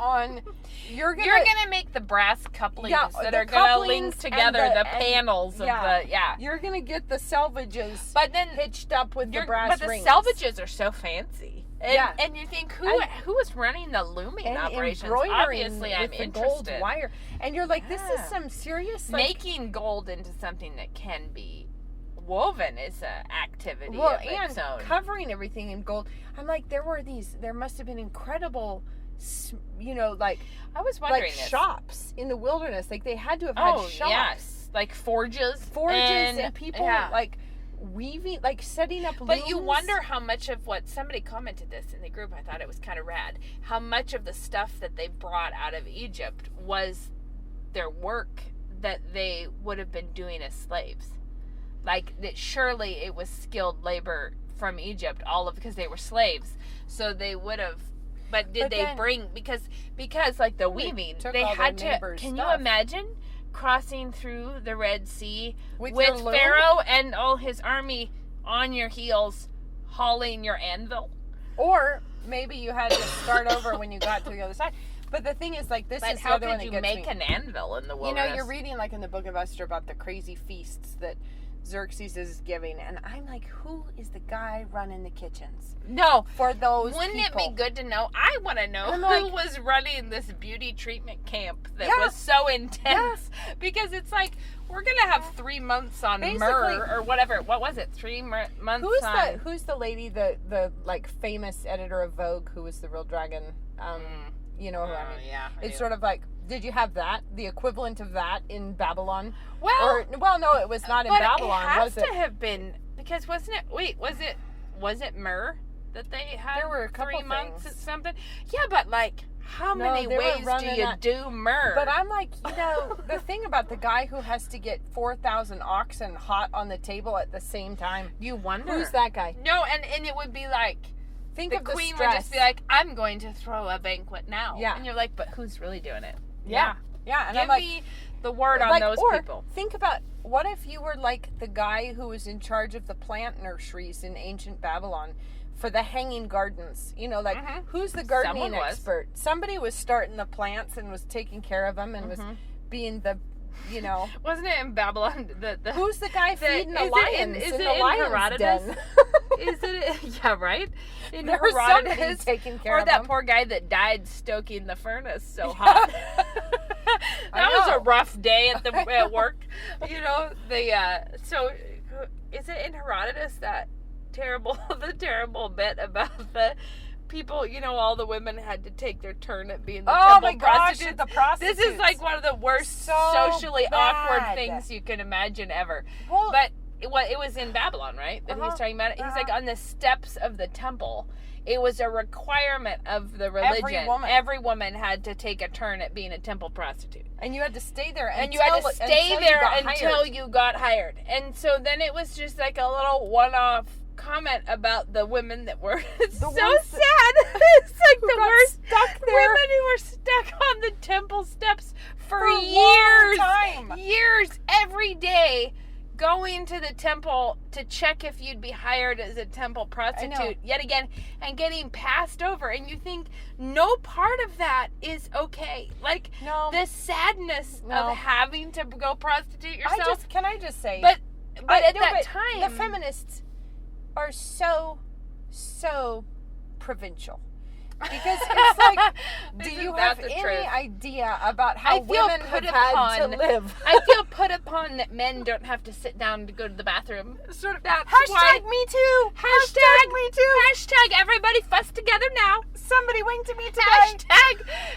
gonna make the brass couplings that the are gonna link couplings together and the panels of the You're gonna get the selvages, but then hitched up with the brass rings. But the selvages are so fancy, and you think who was running the looming and operations? Obviously, I'm with the interested. gold wire, and you're like, this is some serious making gold into something that can be woven is an activity of its own. Covering everything in gold. I'm like, there must have been incredible. Like I was wondering, like shops in the wilderness, like they had to have had shops, yes, like forges and people like weaving, like setting up looms. But you wonder how much of what somebody commented this in the group. I thought it was kind of rad. How much of the stuff that they brought out of Egypt was their work that they would have been doing as slaves. Like that, surely it was skilled labor from Egypt, because they were slaves, so they would have. But did they bring, because like the weaving, they had to, can you imagine crossing through the Red Sea with Pharaoh and all his army on your heels, hauling your anvil? Or maybe you had to start over when you got to the other side. But the thing is, like, this is the other one that gets me. But how could you make an anvil in the wilderness? You're reading, like, in the book of Esther about the crazy feasts that Xerxes is giving, and I'm like, who is the guy running the kitchens? No, for those Wouldn't people? It be good to know? I want to know who was running this beauty treatment camp that was so intense, because it's like, we're gonna have 3 months on myrrh or whatever. What was it? 3 months. Who's the lady, the like famous editor of Vogue, who was the real dragon? You know who I mean? Yeah. It's sort of like, did you have that? The equivalent of that in Babylon? Well, no, it was not in Babylon, was it? It has to have been, because wasn't it? Wait, was it myrrh that they had? There were a couple 3 months things. at something. Yeah, but like, how many ways do you do myrrh? But I'm like, the thing about the guy who has to get 4,000 oxen hot on the table at the same time. You wonder who's that guy? No, and it would be like. Think the of queen the would just be like, I'm going to throw a banquet now. Yeah. And you're like, but who's really doing it? Yeah. And Give me the word on those people. Think about, what if you were like the guy who was in charge of the plant nurseries in ancient Babylon for the hanging gardens? Who's the gardening expert? Somebody was starting the plants and was taking care of them and was being the, Wasn't it in Babylon? Who's the guy feeding the lions? Is in it the in lion's Herodotus? den? Is it? Yeah, right. In there was somebody taking care of that them. poor guy that died stoking the furnace so hot. That was a rough day at work. So is it in Herodotus that the terrible bit about the people, all the women had to take their turn at being the temple prostitutes. The prostitutes. This is like one of the worst socially awkward things you can imagine ever. Well, but it was in Babylon, right? That he's talking about it. He's like, on the steps of the temple, it was a requirement of the religion. Every woman had to take a turn at being a temple prostitute. And you had to stay there until you got hired. And so then it was just like a little one-off comment about the women that were so sad. It's like the worst women who were stuck on the temple steps for years. Years, every day, going to the temple to check if you'd be hired as a temple prostitute yet again, and getting passed over. And you think no part of that is okay. Like, the sadness of having to go prostitute yourself. Can I just say, but at that time, the feminists are so provincial. Because it's like, do Isn't you that have the any truth? idea about how I feel women have put had to upon- live? I feel put upon that men don't have to sit down to go to the bathroom. Sort of that's Hashtag why. me too. Hashtag me too. Hashtag everybody fuss together now. Somebody winked at me today.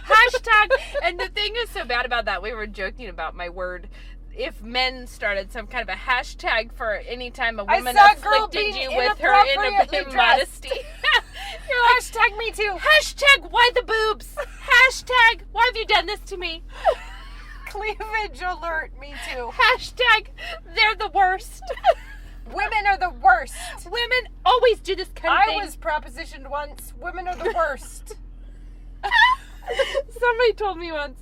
Hashtag. And the thing is so bad about that, we were joking about my word. If men started some kind of a hashtag for any time a woman saw a girl afflicted being you with her inappropriately immodesty. You're like, Hashtag me too. hashtag why the boobs? Hashtag why have you done this to me? Cleavage alert, me too. Hashtag they're the worst. Women are the worst. Women always do this kind of thing. I was propositioned once. Women are the worst. Somebody told me once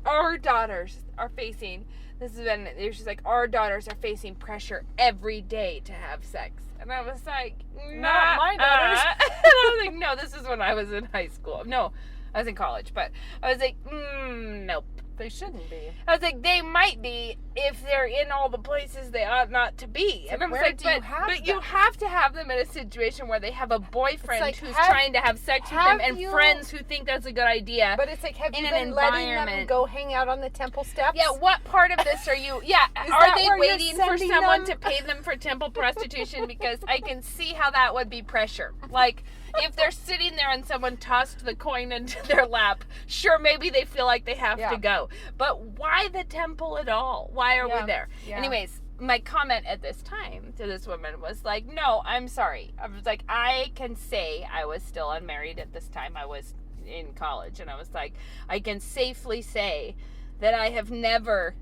our daughters are facing, this has been, she's like, our daughters are facing pressure every day to have sex. And I was like, Not my daughters. And I was like, no, this is when I was in high school. No, I was in college, but I was like, nope. They shouldn't be. I was like, they might be if they're in all the places they ought not to be. And I was where like, do you but have you them? have to have them in a situation where they have a boyfriend like, who's have- trying to have sex with them have and you- friends who think that's a good idea. But it's like, have In you an been letting them environment. go hang out on the temple steps? Yeah, what part of this are you? Yeah, Is are that they where you're waiting for sending someone them? to pay them for temple prostitution? Because I can see how that would be pressure. Like, if they're sitting there and someone tossed the coin into their lap, sure, maybe they feel like they have Yeah. to go. But why the temple at all? Why are Yeah, we there? yeah. Anyways, my comment at this time to this woman was like, no, I'm sorry. I was like, I can say I was still unmarried at this time. I was in college, and I was like, I can safely say that I have never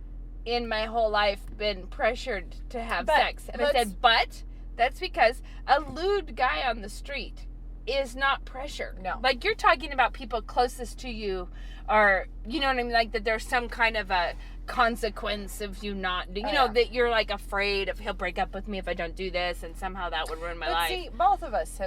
in my whole life been pressured to have But sex. And I said, but that's because a lewd guy on the street is not pressure. No. Like, you're talking about people closest to you are, you know what I mean? Like, that there's some kind of a consequence of you not, you know, yeah. that you're like afraid of he'll break up with me if I don't do this, and somehow that would ruin my But life. see, both of us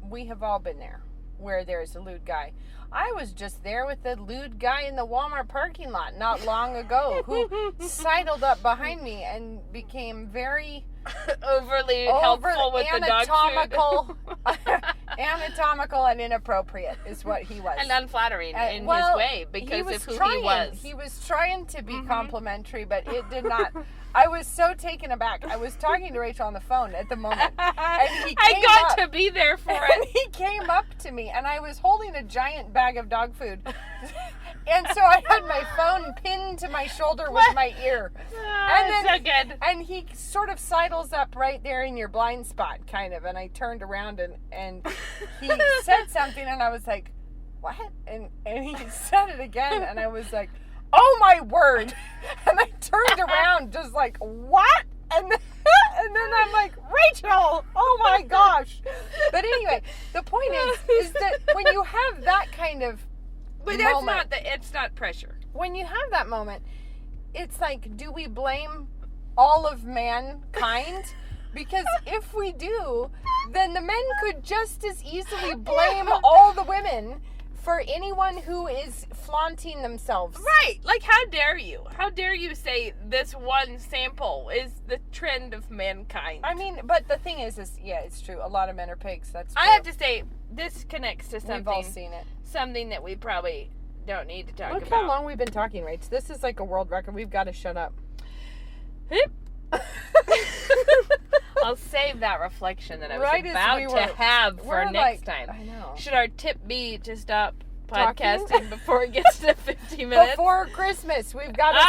we have all been there where there's a lewd guy. I was just there with the lewd guy in the Walmart parking lot not long ago who sidled up behind me and became very overly helpful with the dog anatomical, food. anatomical and inappropriate is what he was. And unflattering in well, his way because of who he was. He was trying to be complimentary, but it did not. I was so taken aback. I was talking to Rachel on the phone at the moment, and he came I got up, to be there for and it. he came up to me, and I was holding a giant bag of dog food. And so I had my phone pinned to my shoulder with my ear. And then- so good. And he sort of sidles up right there in your blind spot, kind of. And I turned around and he said something, and I was like, what? And he said it again, and I was like, oh my word. And I turned around just like, what? And then I'm like, Rachel, oh my gosh. But anyway, the point is that when you have that kind of But that's moment, it's not pressure. when you have that moment, it's like, do we blame all of mankind? Because if we do, then the men could just as easily blame all the women for anyone who is flaunting themselves. Right. Like, how dare you? How dare you say this one sample is the trend of mankind? I mean, but the thing is yeah, it's true. A lot of men are pigs. That's true. I have to say, this connects to We've all something seen it. something that we probably don't need to talk Look about. how long we've been talking, Rach. This is like a world record. We've got to shut up. I'll save that reflection that I was Right as about we to were- have for we're next like- time. I know. Should our tip be to stop Talking? podcasting before it gets to 50 minutes? Before Christmas, we've got to Oh!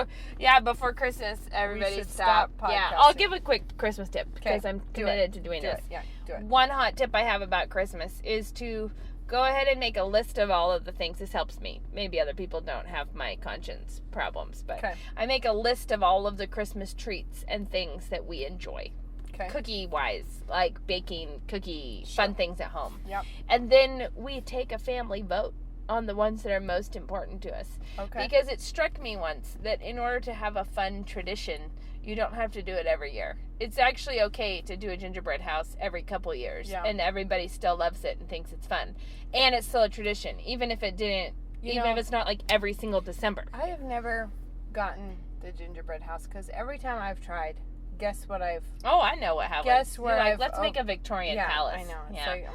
stop. Yeah, before Christmas, everybody should stop. stop Yeah, podcasting. I'll give a quick Christmas tip because Okay, I'm do committed it. to doing Do this. it. Yeah, do it. One hot tip I have about Christmas is to go ahead and make a list of all of the things. This helps me. Maybe other people don't have my conscience problems, but Okay. I make a list of all of the Christmas treats and things that we enjoy. Okay. Cookie-wise, like baking, cookie, fun things at home. Yep. And then we take a family vote on the ones that are most important to us. Okay. Because it struck me once that in order to have a fun tradition, you don't have to do it every year. It's actually okay to do a gingerbread house every couple years, Yeah. and everybody still loves it and thinks it's fun. And it's still a tradition, even if it didn't, You even know, if it's not like every single December. I have never gotten the gingerbread house because every time I've tried, guess what I've... Oh, I know what happened. Guess where You're like, I've... let's make a Victorian palace. I know. It's Yeah. like,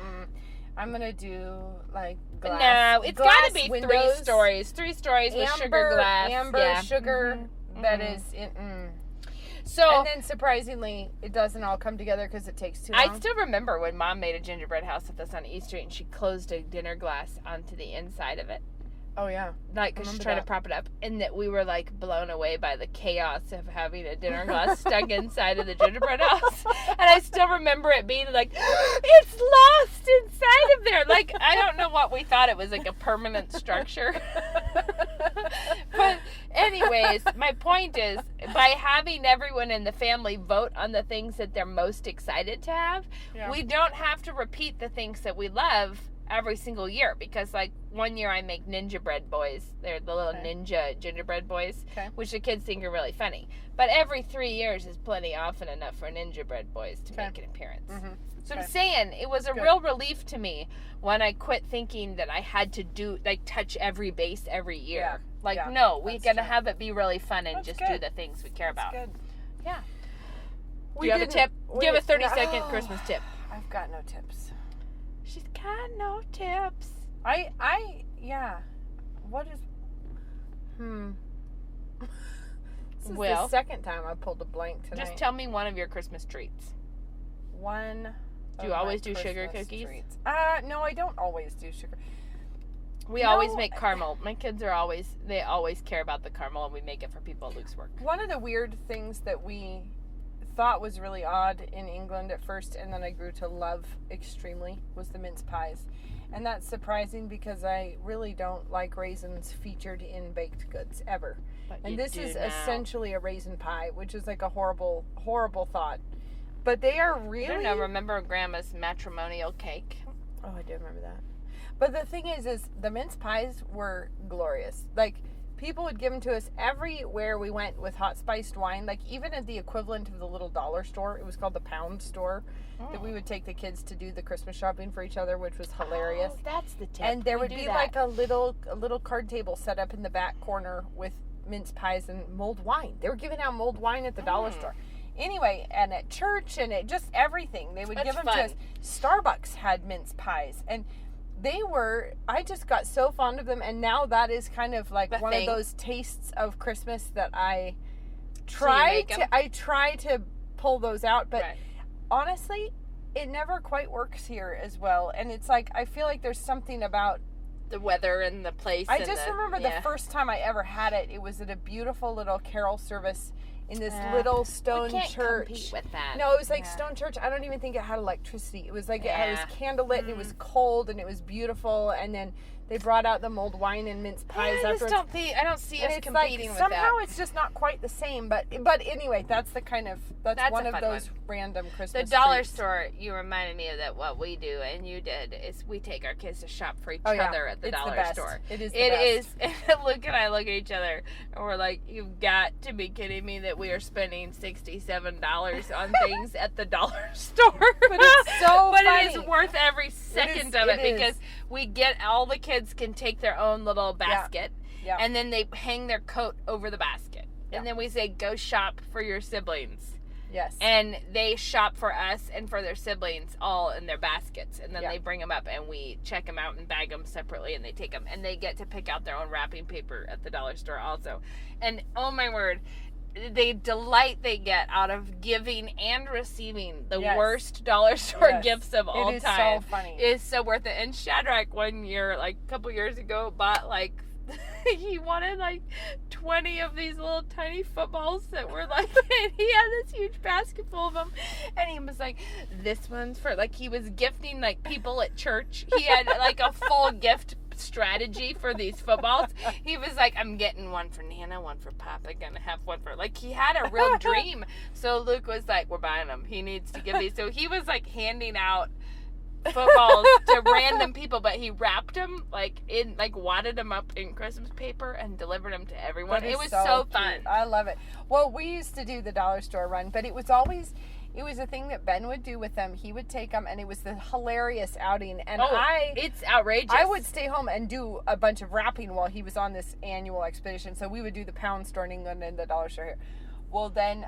I'm going to do, like, glass... No, it's got to be windows, 3 stories. 3 stories with sugar glass. Amber, sugar, that is... So, and then, surprisingly, it doesn't all come together because it takes too long. I still remember when Mom made a gingerbread house with us on East Street, and she closed a dinner glass onto the inside of it. Oh, yeah. Like, because she's trying to prop it up. And that we were, like, blown away by the chaos of having a dinner glass stuck inside of the gingerbread house. And I still remember it being like, it's lost inside of there. Like, I don't know what we thought. It was like a permanent structure. But anyways, my point is, by having everyone in the family vote on the things that they're most excited to have, we don't have to repeat the things that we love every single year, because like one year I make ninja bread boys. They're the little ninja gingerbread boys, which the kids think are really funny. But every 3 years is plenty often enough for ninja bread boys to make an appearance. So I'm saying it was a real relief to me when I quit thinking that I had to do like touch every base every year. Like no, we gotta have it be really fun and just do the things we care about. Good. Yeah. Do you have a tip? Do you have a 30-second Christmas tip? I've got no tips. She's got no tips. What is... This is Well, the second time I pulled a blank tonight. Just tell me one of your Christmas treats. One. Do you always do sugar cookies? Treats. No, I don't always do sugar. We always make caramel. My kids are they always care about the caramel, and we make it for people at Luke's work. One of the weird things that we thought was really odd in England at first, and then I grew to love extremely, was the mince pies. And that's surprising because I really don't like raisins featured in baked goods ever. And this is essentially a raisin pie, which is like a horrible, horrible thought. But they are really... I don't know, remember Grandma's matrimonial cake? Oh, I do remember that. But the thing is the mince pies were glorious. Like, people would give them to us everywhere we went with hot spiced wine. Like, even at the equivalent of the little dollar store, it was called the pound store, that we would take the kids to do the Christmas shopping for each other, which was hilarious. Oh, that's the tip. And there would be like a little card table set up in the back corner with mince pies and mulled wine. They were giving out mulled wine at the dollar store. Anyway, and at church and at just everything, they would give them to us. Starbucks had mince pies, and I just got so fond of them, and now that is kind of like one of those tastes of Christmas that I try to pull those out, but honestly, it never quite works here as well. And it's like, I feel like there's something about the weather and the place. I just remember the first time I ever had it. It was at a beautiful little carol service in this little stone church. Compete with that. No, it was like stone church. I don't even think it had electricity. It was like it was candlelit and it was cold and it was beautiful. And then they brought out the mulled wine and mince pies afterwards. I don't see us competing with that. Somehow it's just not quite the same. But anyway, that's one of those random Christmas The dollar treats. store, you reminded me of that. What we do and you did is we take our kids to shop for each other at the dollar store. It is. Luke and I look at each other and we're like, "You've got to be kidding me that we are spending $67 on things at the dollar store." But it's so But funny. it is worth every second of it because we get all the kids can take their own little basket, and then they hang their coat over the basket, and then we say, "Go shop for your siblings." Yes. And they shop for us and for their siblings all in their baskets, and then they bring them up and we check them out and bag them separately, and they take them, and they get to pick out their own wrapping paper at the dollar store also. And oh my word, the delight they get out of giving and receiving the worst dollar store gifts of all time. It is so funny. Is so worth it. And Shadrach one year, like a couple years ago, bought like he wanted like 20 of these little tiny footballs that were like, and he had this huge basket full of them, and he was like, "This one's for," like he was gifting like people at church. He had like a full gift strategy for these footballs. He was like, "I'm getting one for Nana, one for Papa, gonna have one for," like he had a real dream. So Luke was like, "We're buying them. He needs to give these." So he was like handing out footballs to random people, but he wrapped them like wadded them up in Christmas paper and delivered them to everyone. It was so fun. I love it. Well, we used to do the dollar store run, but it was a thing that Ben would do with them. He would take them, and it was the hilarious outing. And it's outrageous. I would stay home and do a bunch of wrapping while he was on this annual expedition. So we would do the pound store in England and the dollar store here. Well, then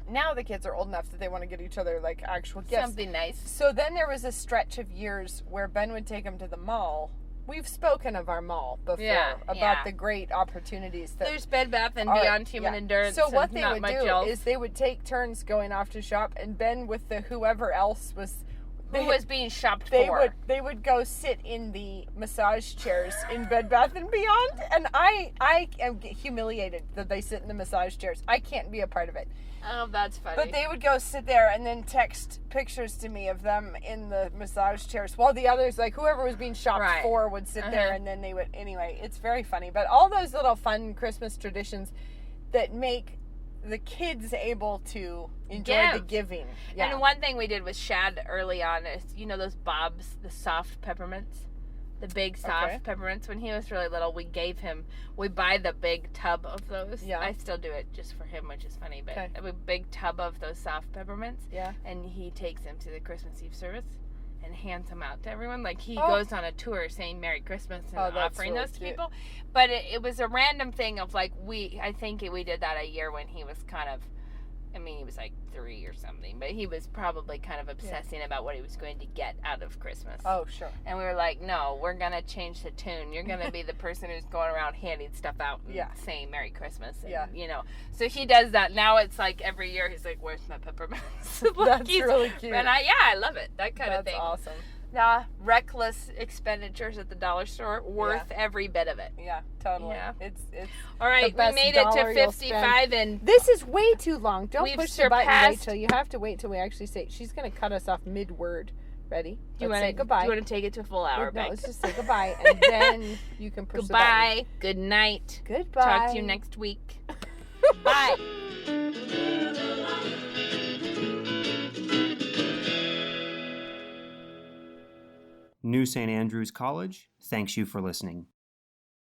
now the kids are old enough that they want to get each other like actual gifts. Something nice. So then there was a stretch of years where Ben would take them to the mall. We've spoken of our mall before about the great opportunities that there's Bed Bath and Beyond Human Endurance. So what and they not would much do else. is they would take turns going off to shop, and Ben with the whoever else was. Who was being shopped They for? they would go sit in the massage chairs in Bed Bath and Beyond, and I am humiliated that they sit in the massage chairs. I can't be a part of it. Oh, that's funny. But they would go sit there and then text pictures to me of them in the massage chairs, while the others, like whoever was being shopped for, would sit there, and then they would. Anyway, it's very funny. But all those little fun Christmas traditions that make the kids able to enjoy the giving. Yeah. And one thing we did with Shad early on is, you know, those Bob's, the soft peppermints, the big soft peppermints. When he was really little, we buy the big tub of those. Yeah. I still do it just for him, which is funny, but a big tub of those soft peppermints. Yeah. And he takes them to the Christmas Eve service and hands them out to everyone. Like, he goes on a tour saying Merry Christmas and offering really those to cute. people. But it was a random thing of, like, I think we did that a year when he was kind of, I mean, he was like 3 or something, but he was probably kind of obsessing about what he was going to get out of Christmas. Oh, sure. And we were like, no, we're going to change the tune. You're going to be the person who's going around handing stuff out and saying Merry Christmas. And, you know, so he does that. Now it's like every year he's like, where's my peppermints? That's really cute. And I love it. That kind of thing. That's awesome. Reckless expenditures at the dollar store, worth every bit of it. Yeah, totally. Yeah. It's all right. We made it to 55, and this is way too long. Don't we've push the button. Wait surpassed- till you have to wait till we actually say. She's going to cut us off mid-word. Ready? Do Let's say goodbye. Do you want to take it to a full hour, No, Bex? let's just say goodbye, and then you can push the button. Goodbye. Good night. Goodbye. Talk to you next week. Bye. New St. Andrews College thanks you for listening.